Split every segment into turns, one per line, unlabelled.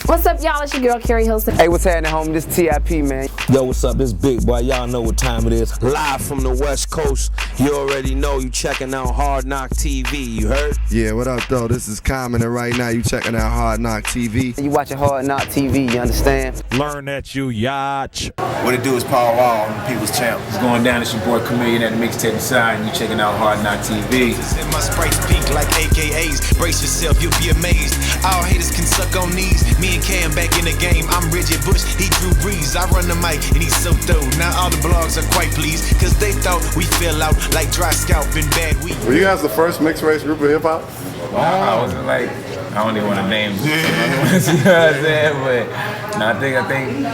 What's up, y'all? It's your girl, Carrie Hilson.
Hey, what's happening, homie? This TIP, man.
Yo, what's up? This Big Boy. Y'all know what time it is.
Live from the West Coast. You already know you checking out Hard Knock TV. You heard?
Yeah, what up, though? This is Common, and right now you checking out Hard Knock TV.
You watching Hard Knock TV, you understand?
Learn that you yacht.
What it do is Paul Wall on the People's Champ.
It's going down. It's your boy Chamillionaire, the mixtape side, and you checking out Hard Knock TV.
My sprites pink like AKAs. Brace yourself, you'll be amazed. All haters can suck on knees. Me and Cam back in the game. I'm Reggie Bush, he Drew Brees. I run the mic and he's so dope. Now all the blogs are quite pleased, cause they thought we fell out like dry scalp and bad weed.
Were you guys the first mixed race group of hip hop?
I wasn't like, I don't even want to name you know what I'm saying? But no, I think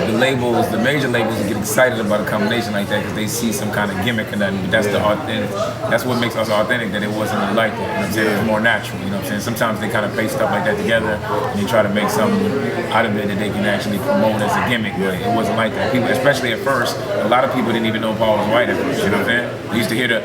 the labels, the major labels get excited about a combination like that because they see some kind of gimmick and nothing. But that's the authentic. That's what makes us authentic, that it wasn't like that. You know what I'm saying? It was more natural. You know what I'm saying? Sometimes they kind of paste stuff like that together and they try to make something out of it that they can actually promote as a gimmick. But it wasn't like that. People, especially at first, a lot of people didn't even know Paul was white at first. You know what I'm saying? They used to hear the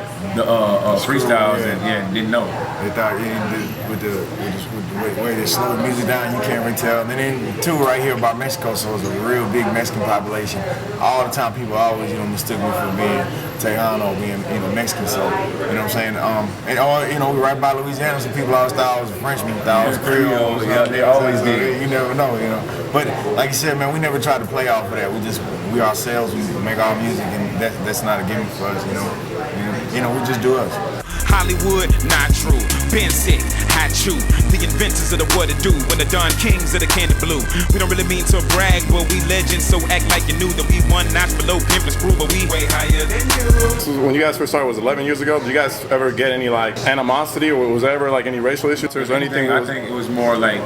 freestyles and didn't know.
They thought with the way they slowed music down, you can't really tell. And then too, right here about Mexico, so it's a real big Mexican population. All the time, people always mistook me for being Tejano, being Mexican. So you know what I'm saying. And we right by Louisiana, so people always thought I was a Frenchman, thought I was Creole.
Yeah, they always did.
You never know, But like you said, man, we never tried to play off of that. We ourselves. We make our music, and that's not a gimmick for us. We just do us.
Hollywood, not true. Been sick, I chew. The inventors of the what to do when the Don Kings of the candy blue. We don't really mean to brag, but we legends, so act like you knew that we one notch below Pimpin' Screw, but we way higher than you.
So when you guys first started, was 11 years ago? Did you guys ever get any animosity, or was there ever any racial issues, or was there anything?
I think it was more like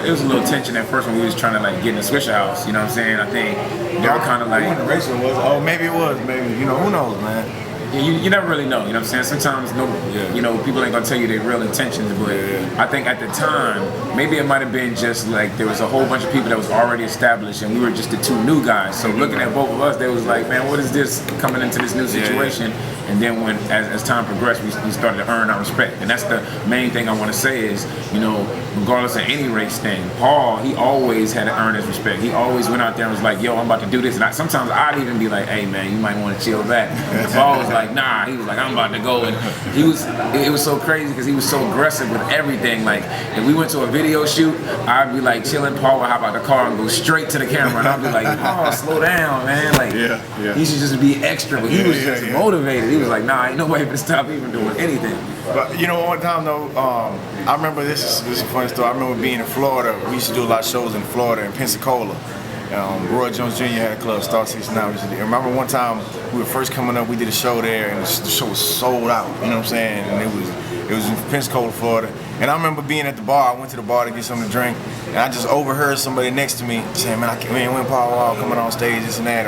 it was a little tension at first when we was trying to get in the Swisher House. You know what I'm saying? I think they were kind of like.
Racial was. Oh, maybe it was. Maybe who knows, man.
Yeah, you never really know, you know what I'm saying? Sometimes, people ain't gonna tell you their real intentions, but I think at the time, maybe it might have been just like there was a whole bunch of people that was already established and we were just the two new guys. So looking at both of us, they was like, man, what is this coming into this new situation? And then when, as time progressed, we started to earn our respect. And that's the main thing I wanna say is, regardless of any race thing, Paul, he always had to earn his respect. He always went out there and was like, yo, I'm about to do this. And sometimes I'd even be like, hey man, you might wanna chill back. And Paul was like, nah, he was like, I'm about to go. And it was so crazy because he was so aggressive with everything. Like, if we went to a video shoot, I'd be like chilling, Paul would hop out the car and go straight to the camera. And I'd be like, oh, slow down, man. Like, he should just be extra. But he was just motivated. He was like, nah, ain't no way to stop even doing anything.
But one time though, I remember this is a funny story. I remember being in Florida. We used to do a lot of shows in Florida and Pensacola. Roy Jones Jr. had a club, Star 69. I remember one time we were first coming up, we did a show there, and the show was sold out. You know what I'm saying? And it was in Pensacola, Florida. And I remember being at the bar. I went to the bar to get something to drink, and I just overheard somebody next to me saying, "Man, when Paul Wall coming on stage, this and that,"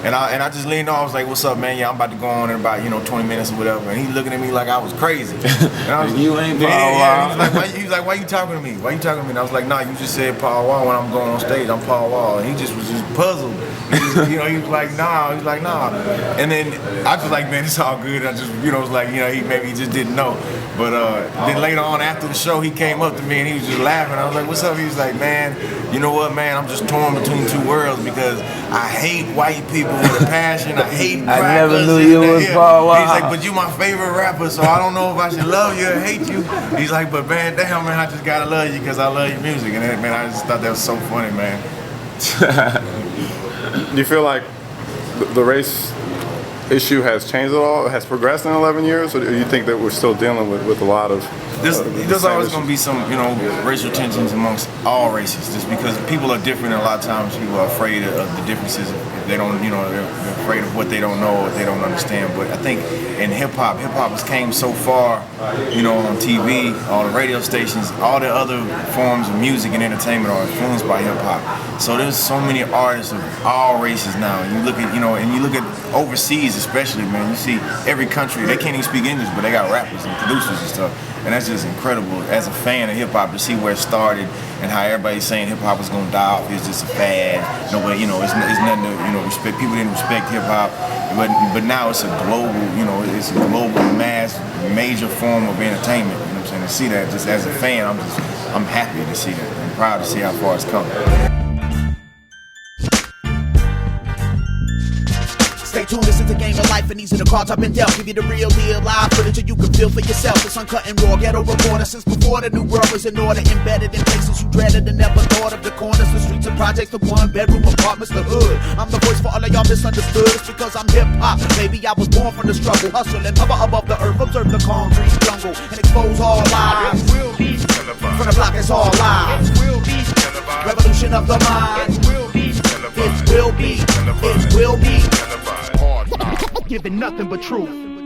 And I just leaned on. I was like, "What's up, man? Yeah, I'm about to go on in about 20 minutes or whatever." And he looking at me like I was crazy. And I was
you ain't Paul Wall.
He was like, "Why you talking to me? Why you talking to me?" And I was like, "Nah, you just said Paul Wall when I'm going on stage. I'm Paul Wall." And he just was puzzled. He was like, "Nah." He was like, "Nah." And then I was like, "Man, it's all good." I just was like, he just didn't know. But then later on after the show, he came up to me and he was just laughing. I was like, "What's up?" He was like, "Man, you know what, man? I'm just torn between two worlds because I hate white people with a passion. I hate rappers."
I never knew you was Paul Wall.
He's like, "But you my favorite rapper, so I don't know if I should love you or hate you." He's like, "But man, damn, man, I just gotta love you because I love your music." And man, I just thought that was so funny, man.
Do you feel like the race issue has changed at all? It has progressed in 11 years, or do you think that we're still dealing with a lot of?
There's always going to be some, racial tensions amongst all races, just because people are different. And a lot of times, people are afraid of the differences. If they don't, they're afraid of what they don't know or what they don't understand. But I think in hip hop has came so far, on TV, all the radio stations, all the other forms of music and entertainment are influenced by hip hop. So there's so many artists of all races now. And you look at, overseas especially, man. You see every country, they can't even speak English, but they got rappers and producers and stuff. And that's just incredible as a fan of hip hop to see where it started and how everybody's saying hip hop was gonna die off. It's just a fad. No way, it's nothing to respect. People didn't respect hip hop, but now it's a global, it's a global mass major form of entertainment. You know what I'm saying? To see that just as a fan, I'm happy to see that. proud to see how far it's come.
Stay tuned, this is the game of life, and these are the cards I've been dealt. Give you the real deal, live footage, so you can feel for yourself. It's uncut and raw, ghetto reporter. Since before the new world was in order, embedded in places you dreaded and never thought of. The corners, the streets, and projects, the one-bedroom apartments, the hood. I'm the voice for all of y'all misunderstood. It's because I'm hip-hop, baby, I was born from the struggle. Hustle and hover above the earth, observe the concrete jungle, and expose all lies. From the block, it's all lies. Revolution of the mind. It will be. Giving nothing but truth.